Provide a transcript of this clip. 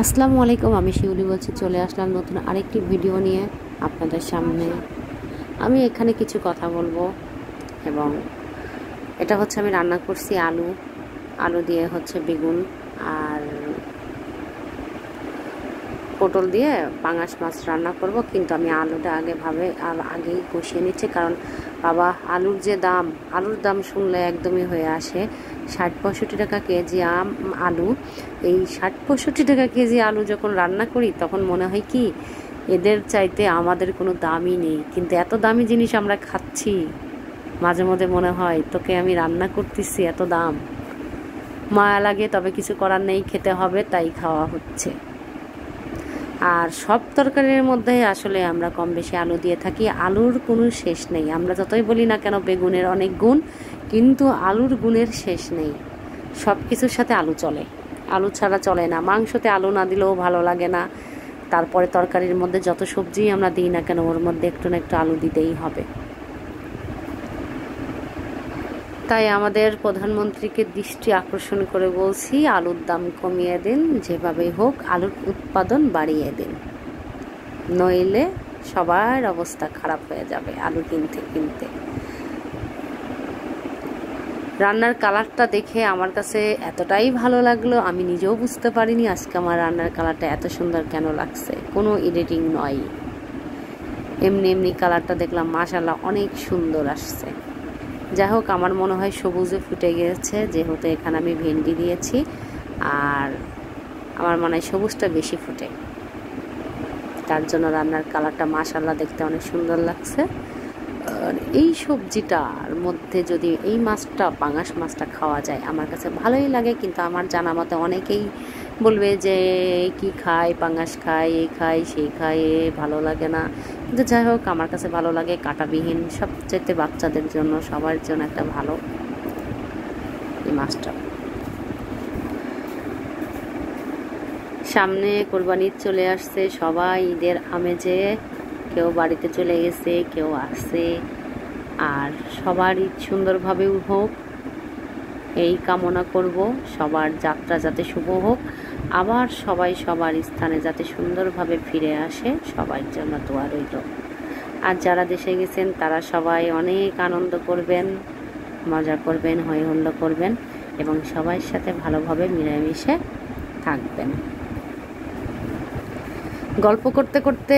আসসালামু আলাইকুম, আমি শিউলি বলছি। চলে আসলাম নতুন আরেকটি ভিডিও নিয়ে আপনাদের সামনে। আমি এখানে কিছু কথা বলবো এবং এটা হচ্ছে আমি রান্না করছি আলু দিয়ে হচ্ছে বেগুন আর পটল দিয়ে পাঙাশ মাছ রান্না করব। কিন্তু আমি আলুটা আগেই কষিয়ে নিচ্ছি, কারণ বাবা আলুর দাম শুনলে একদমই হয়ে আসে। ৬০-৬৫ টাকা কেজি আলু। এই ৬০-৬৫ টাকা কেজি আলু যখন রান্না করি তখন মনে হয় কি এদের চাইতে আমাদের কোনো দামই নেই, কিন্তু এত দামি জিনিস আমরা খাচ্ছি। মাঝে মধ্যে মনে হয় তোকে আমি রান্না করতেছি, এত দাম, মায়া লাগে, তবে কিছু করার নেই, খেতে হবে, তাই খাওয়া হচ্ছে। আর সব তরকারির মধ্যে আসলে আমরা কম বেশি আলু দিয়ে থাকি। আলুর কোনো শেষ নেই। আমরা যতই বলি না কেন বেগুনের অনেক গুণ, কিন্তু আলুর গুণের শেষ নেই। সব কিছুর সাথে আলু চলে, আলু ছাড়া চলে না। মাংসতে আলু না দিলেও ভালো লাগে না। তারপরে তরকারির মধ্যে যত সবজি আমরা দিই না কেন ওর মধ্যে একটু না একটু আলু দিতেই হবে। তাই আমাদের প্রধানমন্ত্রীকে দৃষ্টি আকর্ষণ করে বলছি, আলুর দাম কমিয়ে দিন, যেভাবেই হোক আলুর উৎপাদন বাড়িয়ে দিন, নইলে সবার অবস্থা খারাপ হয়ে যাবে আলু কিনতে কিনতে। রান্নার কালারটা দেখে আমার কাছে এতটাই ভালো লাগলো, আমি নিজেও বুঝতে পারিনি আজকে আমার রান্নার কালারটা এত সুন্দর কেন লাগছে। কোনো এডিটিং নয়, এমনি এমনি কালারটা দেখলাম, মাশাআল্লাহ অনেক সুন্দর আসছে। যাই হোক, আমার মনে হয় সবুজে ফুটে গেছে, যেহেতু এখানে আমি ভেন্ডি দিয়েছি, আর আমার মনে হয় সবুজটা বেশি ফুটে, তার জন্য রান্নার কালারটা মাশাআল্লাহ দেখতে অনেক সুন্দর লাগছে। আর এই সবজিটার মধ্যে যদি এই মাছটা, পাঙাশ মাছটা খাওয়া যায় আমার কাছে ভালোই লাগে। কিন্তু আমার জানা মতে অনেকেই বলবে যে কি খায়, পাঙাশ খায়, এই খায় সেই খায়, ভালো লাগে না। কিন্তু যাই হোক, আমার কাছে ভালো লাগে, কাঁটাবিহীন, সবচেয়ে বাচ্চাদের জন্য, সবার জন্য একটা ভালো এই মাছটা। সামনে কোরবানি ঈদ চলে আসছে, সবাই ঈদের আমেজে, কেউ বাড়িতে চলে গেছে, কেউ আসছে। আর সবার ঈদ সুন্দরভাবে হোক এই কামনা করব। সবার যাত্রা যাতে শুভ হোক, আবার সবাই সবার স্থানে যাতে সুন্দরভাবে ফিরে আসে, সবার জন্য দোয়া রইল। আর যারা দেশে গেছেন তারা সবাই অনেক আনন্দ করবেন, মজা করবেন, হৈ হুল্লোড় করবেন এবং সবার সাথে ভালোভাবে মিলেমিশে থাকবেন। গল্প করতে করতে